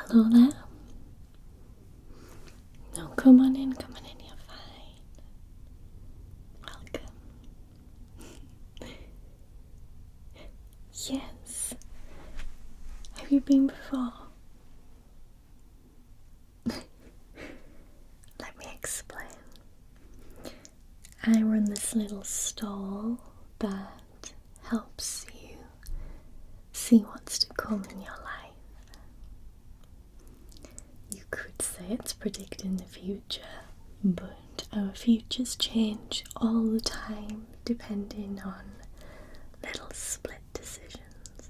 Hello there. No, come on in, you're fine. Welcome. Yes. Have you been before? Let me explain. I run this little stall that helps you see what's to come in your life. You could say it's predicting the future, but our futures change all the time depending on little split decisions.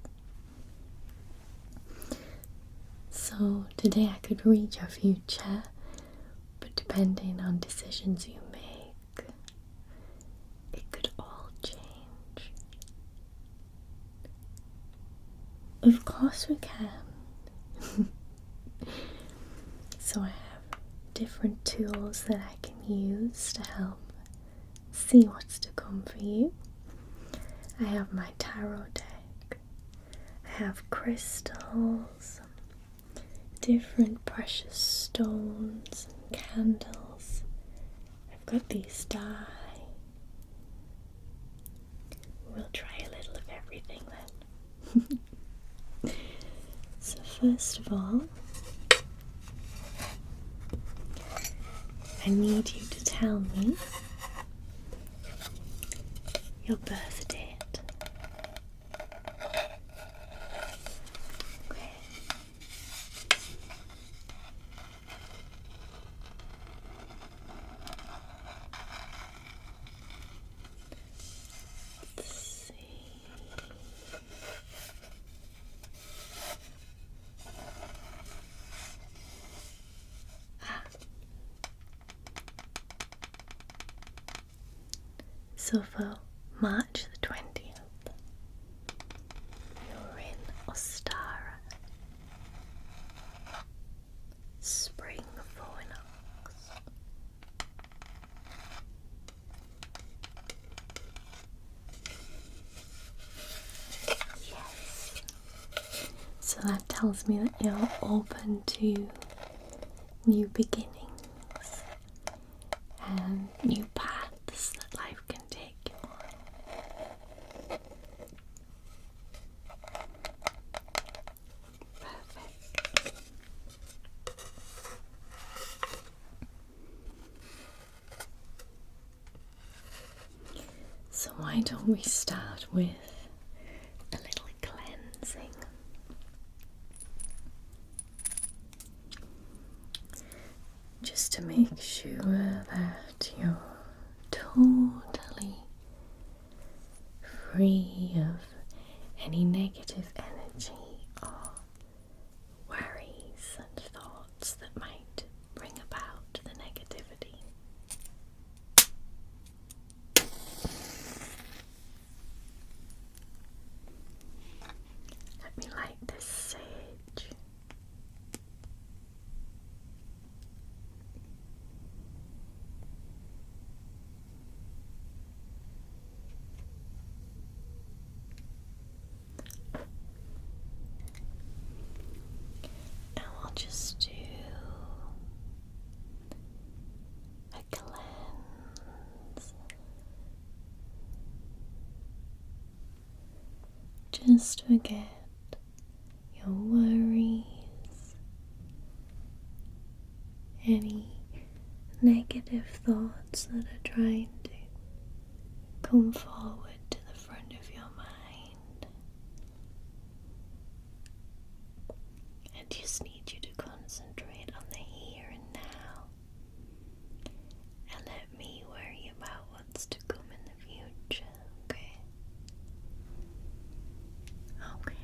So today I could read your future, but depending on decisions you make, it could all change. Of course we can. So I have different tools that I can use to help see what's to come for you. I have my tarot deck. I have crystals, different precious stones and candles. I've got these dye. We'll try a little of everything then. So first of all, I need you to tell me your birth date. Okay. Let's see. So for March the 20th, you're in Ostara, spring equinox. Yes. So that tells me that you're open to new beginnings and new paths that life can take you on. Perfect. So why don't we start with a little cleansing? Just to make sure that you're totally free of any negative energy or worries and thoughts that might bring about the negativity. Let me light this sage. And we'll just do a cleanse, just forget your worries, any negative thoughts that are trying to come forward to the front of your mind. I just need you to concentrate on the here and now and let me worry about what's to come in the future, okay? Okay.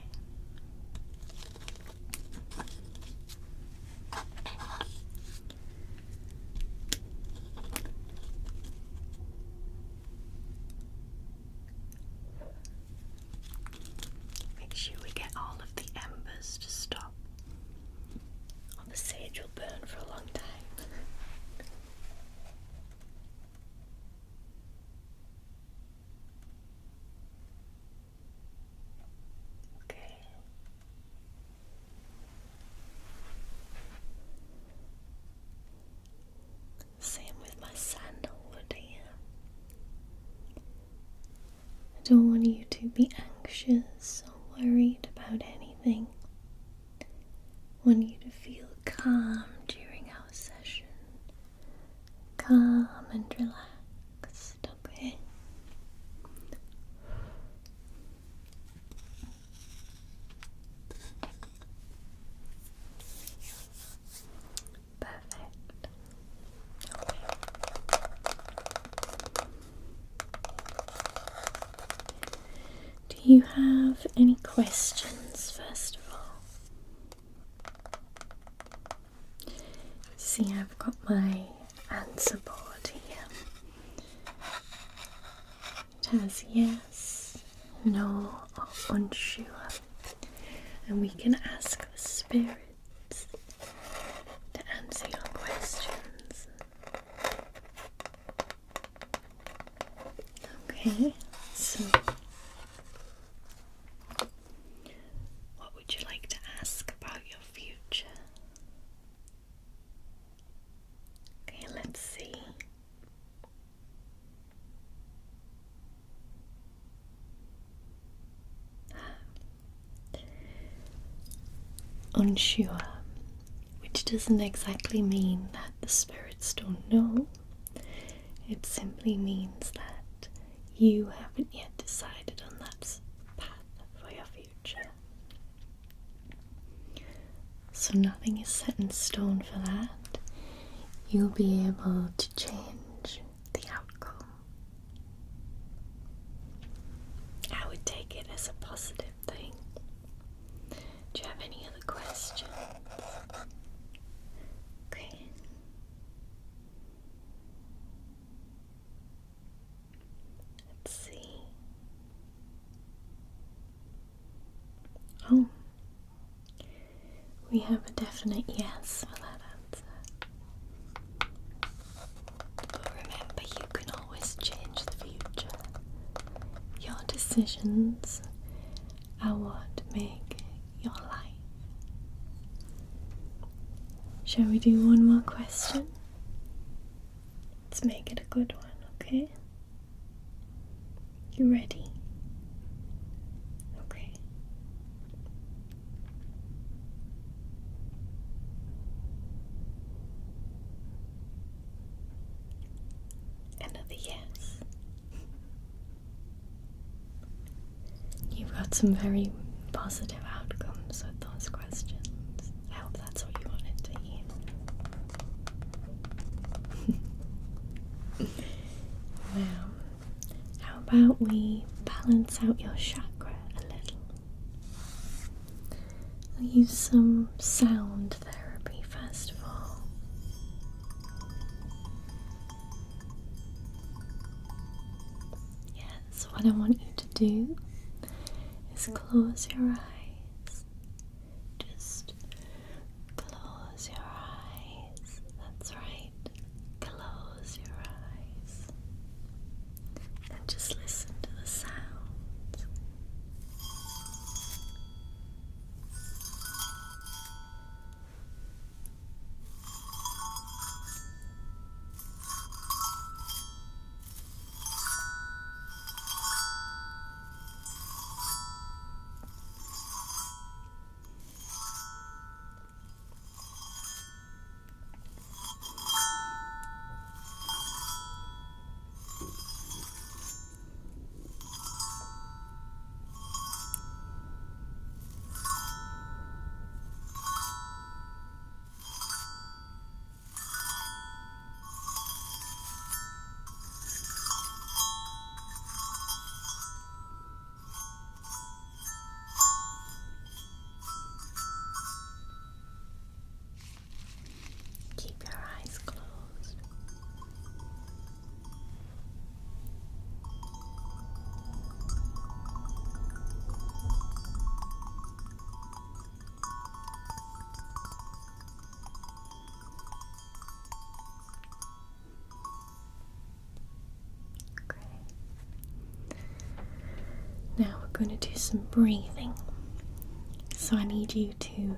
Make sure we get all of the embers to stop, or the sage will burn for a long time. Okay. don't want you to be anxious or worried about anything. I want you to feel calm during our session. Calm and relaxed, okay? Perfect. Okay. Do you have any questions, first of all? See, I've got my answer board here. It has yes, no, or unsure. And we can ask the spirits to answer your questions. Okay, so what would you like to ask about your future? Okay, let's see. Unsure, which doesn't exactly mean that the spirits don't know. It simply means that you haven't yet decided on that path for your future. So nothing is set in stone for that. You'll be able to change the outcome. I would take it as a positive thing. Do you have any other questions? Okay. Let's see. Oh, we have a definite yes for that answer. But remember, you can always change the future. Your decisions are what make your life. Shall we do one more question? Let's make it a good one, okay? You ready? Okay. Another yes. You've got some very positive outcomes with those questions. I hope that's what you wanted to hear. Now, how about we balance out your chakra a little? I'll use some sound therapy first of all. Yeah, so what I want you to do is close your eyes. Just close your eyes. That's right. Close your eyes. And just listen to the sounds. Keep your eyes closed. Great. Now we're going to do some breathing. So I need you to,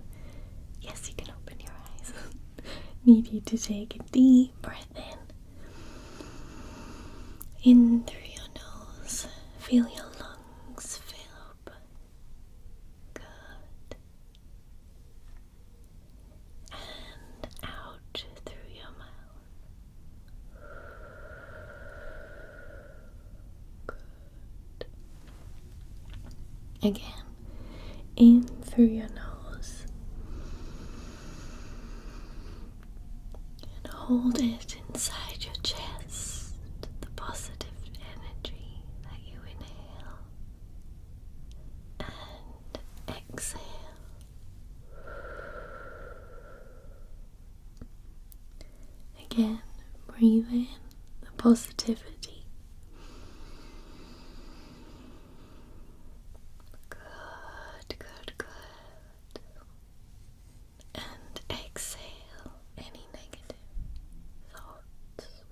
yes, you can open your eyes. Need you to take a deep breath in through your nose. Feel your Again, in through your nose and hold it inside your chest, the positive energy that you inhale and exhale. Again, breathe in the positivity. Good, good, good. And exhale any negative thoughts.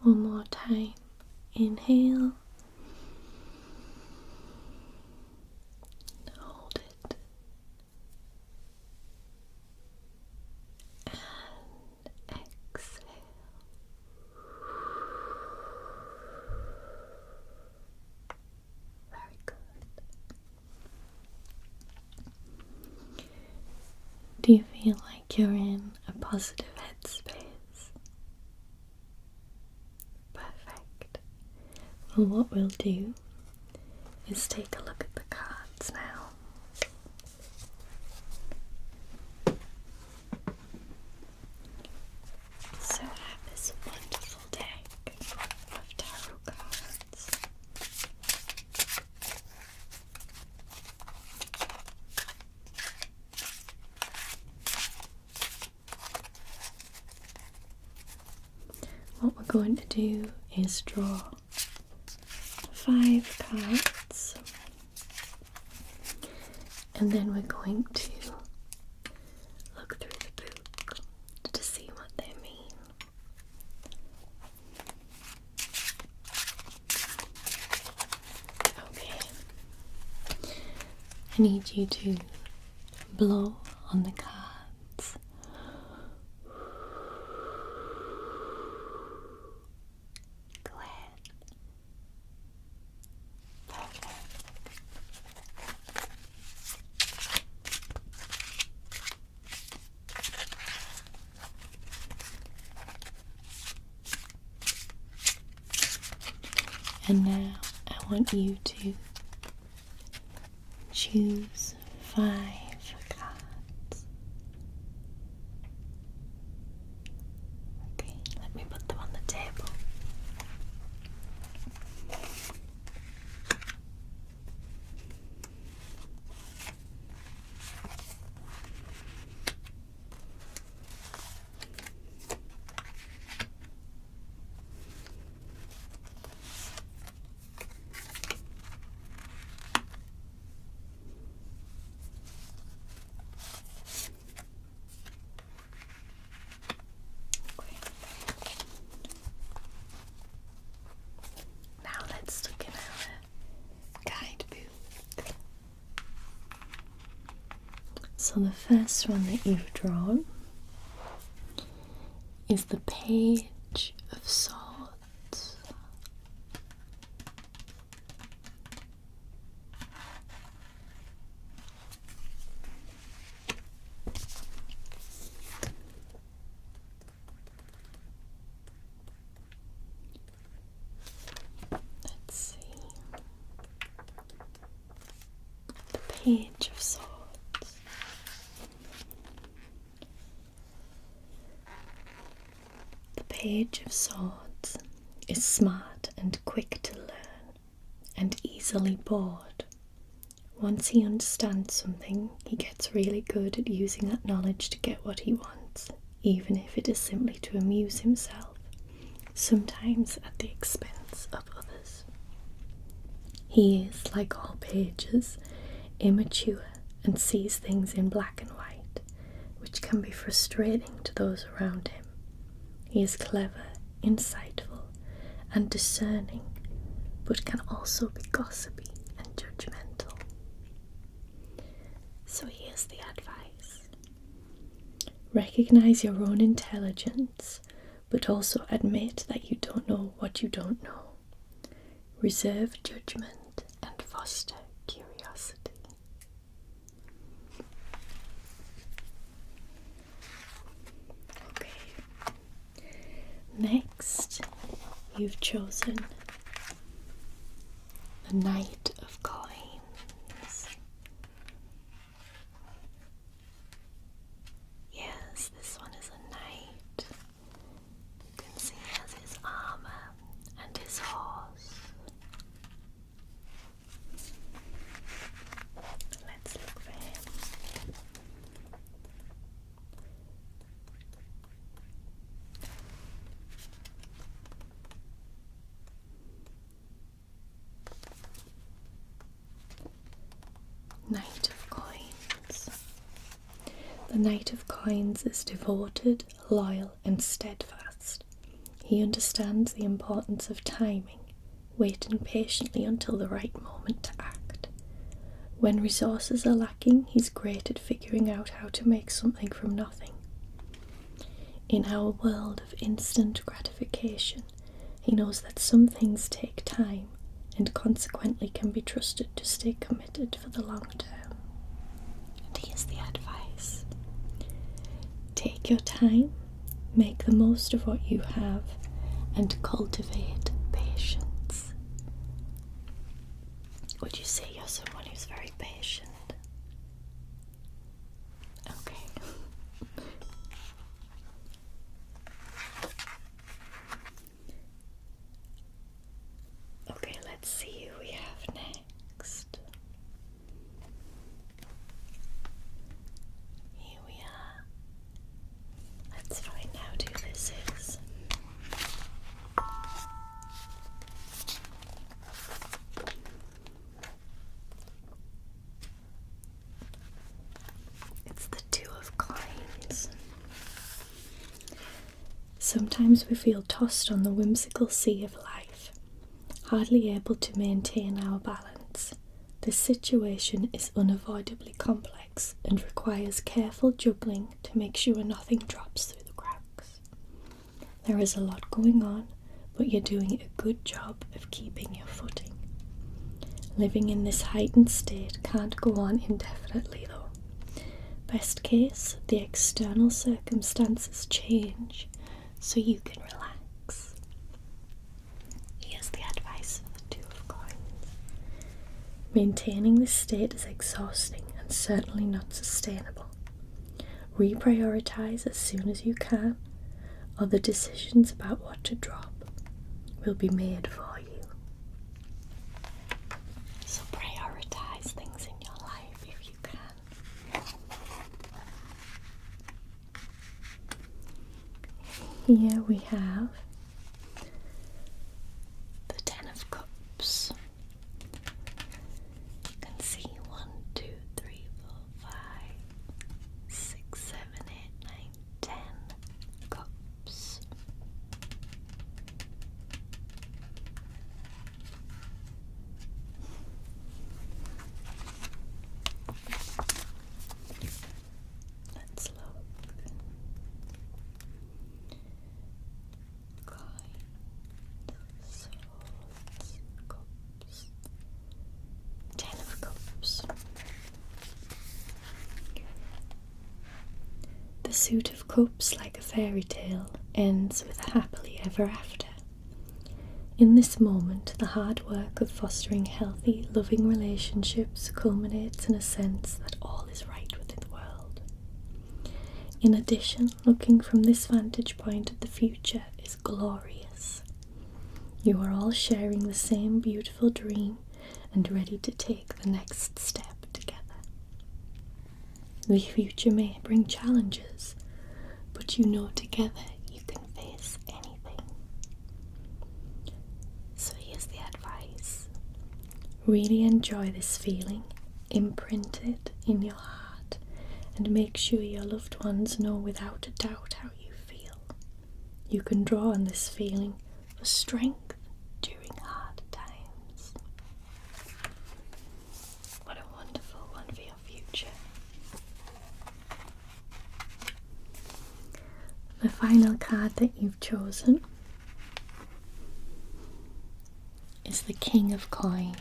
One more time. Inhale. Hold it. And exhale. Very good. Do you feel like you're in a positive headspace? Perfect. Well, what we'll do is take a look at the cards now. So I have this wonderful deck of tarot cards. What we're going to do is draw 5 cards, and then we're going to look through the book to see what they mean. Okay, I need you to blow on the cards. And now I want you to choose 5 cards. Okay, let me put them on the table. Now let's look in our guidebook. So the first one that you've drawn is the Page of Swords. Let's see. The Page of Swords. The Page of Swords is smart and quick to learn and easily bored. Once he understands something, he gets really good at using that knowledge to get what he wants, even if it is simply to amuse himself, sometimes at the expense of others. He is, like all pages, immature and sees things in black and white, which can be frustrating to those around him. He is clever, insightful, and discerning, but can also be gossipy and judgmental. So here's the advice. Recognize your own intelligence, but also admit that you don't know what you don't know. Reserve judgment and foster curiosity. Okay. Next you've chosen the Knight of Coins. Yes, this one is a knight. You can see he has his armor and his horse. Let's look for him. Knight of Coins. The Knight of Coins is devoted, loyal, and steadfast. He understands the importance of timing, waiting patiently until the right moment to act. When resources are lacking, he's great at figuring out how to make something from nothing. In our world of instant gratification, he knows that some things take time and consequently can be trusted to stay committed for the long term. And here's the advice. Take your time, make the most of what you have, and cultivate patience. Would you say you're someone who's very patient? Okay. Okay, let's see who we have next. Here we are. Let's find out who this is. It's the Two of Coins. Sometimes we feel tossed on the whimsical sea of life, hardly able to maintain our balance. This situation is unavoidably complex and requires careful juggling to make sure nothing drops through the cracks. There is a lot going on, but you're doing a good job of keeping your footing. Living in this heightened state can't go on indefinitely though. Best case, the external circumstances change so you can relax. Here's the advice for the Two of Coins. Maintaining this state is exhausting and certainly not sustainable. Reprioritize as soon as you can, or the decisions about what to drop will be made for you. So prioritize things in your life if you can. Here we have the Ten of Cups. You can see 1, 2, 3, 4, 5, 6, 7, 8, 9, 10 cups. Let's look. Coins, swords, cups. 10 of Cups. The Suit of Cups, like a fairy tale, ends with a happily ever after. In this moment, the hard work of fostering healthy, loving relationships culminates in a sense that all is right within the world. In addition, looking from this vantage point at the future is glorious. You are all sharing the same beautiful dream and ready to take the next step together. The future may bring challenges, but you know together you can face anything. So here's the advice. Really enjoy this feeling, imprint it in your heart, and make sure your loved ones know without a doubt how you feel. You can draw on this feeling for strength during hard times. What a wonderful one for your future. The final card that you've chosen is the King of Coins.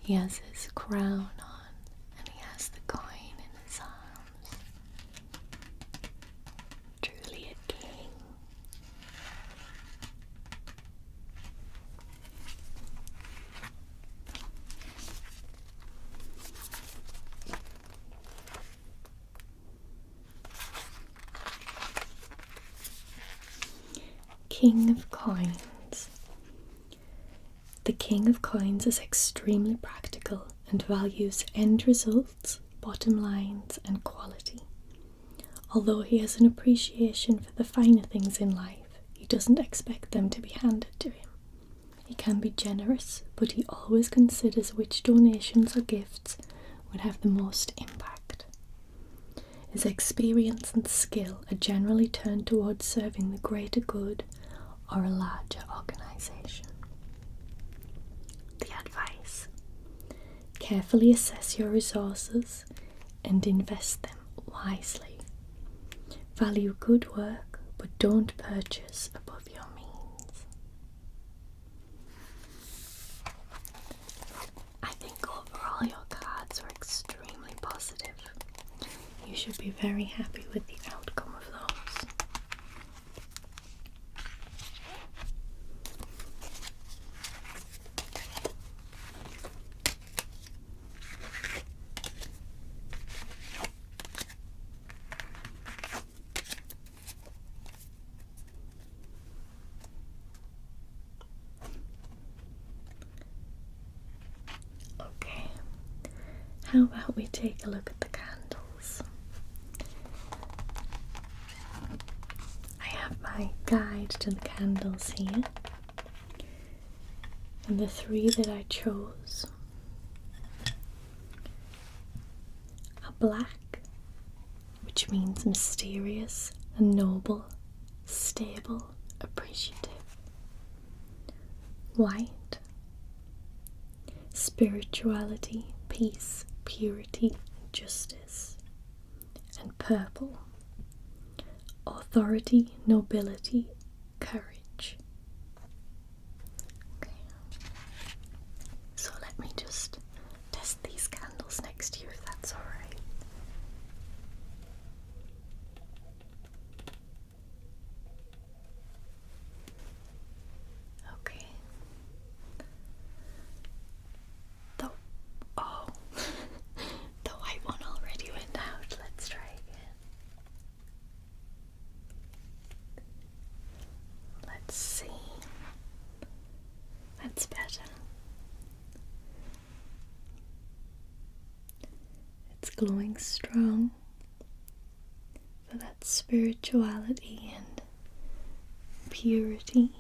He has his crown on and he has the coin in his arms. Truly a king. King of Coins. The King of Coins is extremely practical and values end results, bottom lines, and quality. Although he has an appreciation for the finer things in life, he doesn't expect them to be handed to him. He can be generous, but he always considers which donations or gifts would have the most impact. His experience and skill are generally turned towards serving the greater good or a larger organisation. The advice: carefully assess your resources and invest them wisely. Value good work, but don't purchase above your means. I think overall your cards were extremely positive. You should be very happy with the outcome of those. Okay, how about we take a look at the candles? I have my guide to the candles here, and the three that I chose are black, which means mysterious and noble, stable, appreciative. White, spirituality, peace, purity, justice. And purple, authority, nobility, courage. Okay, so let me just test these candles next to you if that's alright. Okay. The white one already went out. Let's try again. Let's see. That's better. It's glowing strong for that spirituality and purity.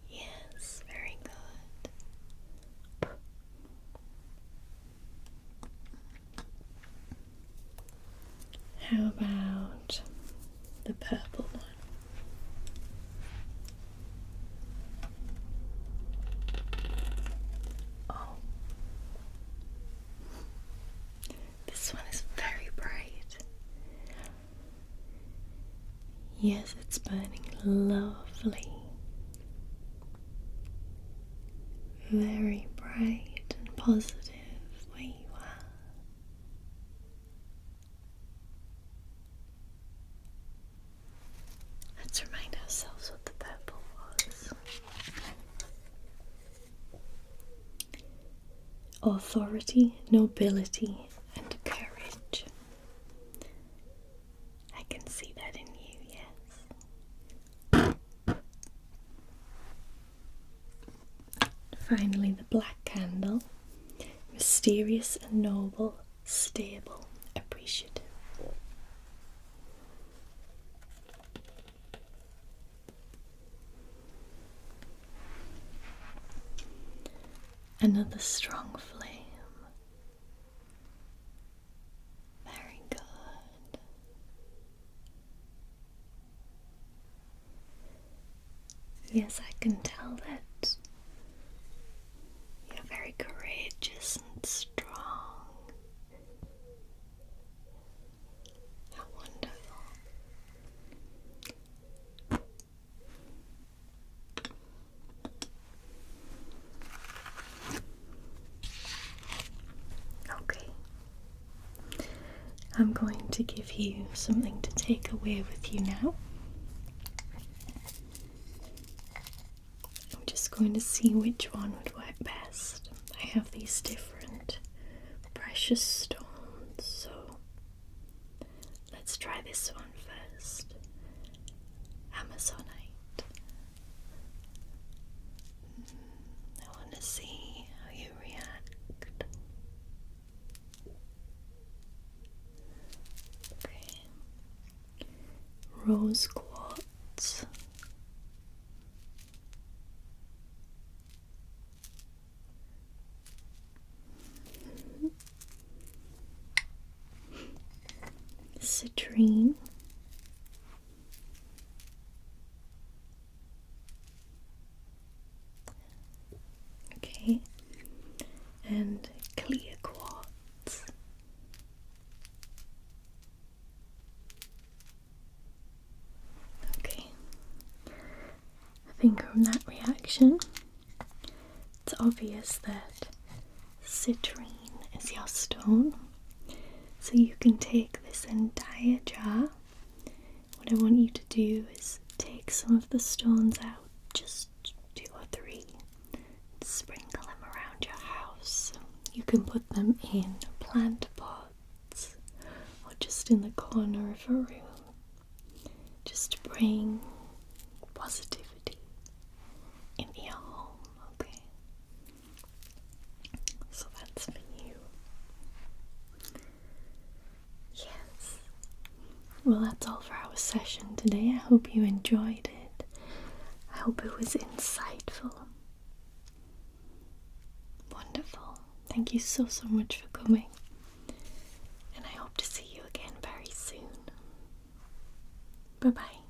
Yes, very good. How about the purple one? Oh, this one is very bright. Yes, it's burning lovely. Very bright and positive where you are. Let's remind ourselves what the purple was. Authority, nobility, and courage. I can see that in you, yes. Finally, the black candle. Mysterious and noble, stable, appreciative. Another strong flame. Very good. Yes, I can tell that you're very courageous and strong. How wonderful. Okay. I'm going to give you something to take away with you now. I'm just going to see which one would work best. I have these different precious stones, so let's try this one. rose quartz. Citrine. Okay, and clear quartz. Okay, I think from that reaction, it's obvious that citrine is your stone. So you can take this entire jar. What I want you to do is take some of the stones out, just 2 or 3, and sprinkle them around your house. You can put them in plant pots or just in the corner of a room, just to bring positivity into your home, okay? So that's for you. Yes. Well, that's all for our session today. I hope you enjoyed it. I hope it was insightful. Wonderful. Thank you so much for coming. And I hope to see you again very soon. Bye bye.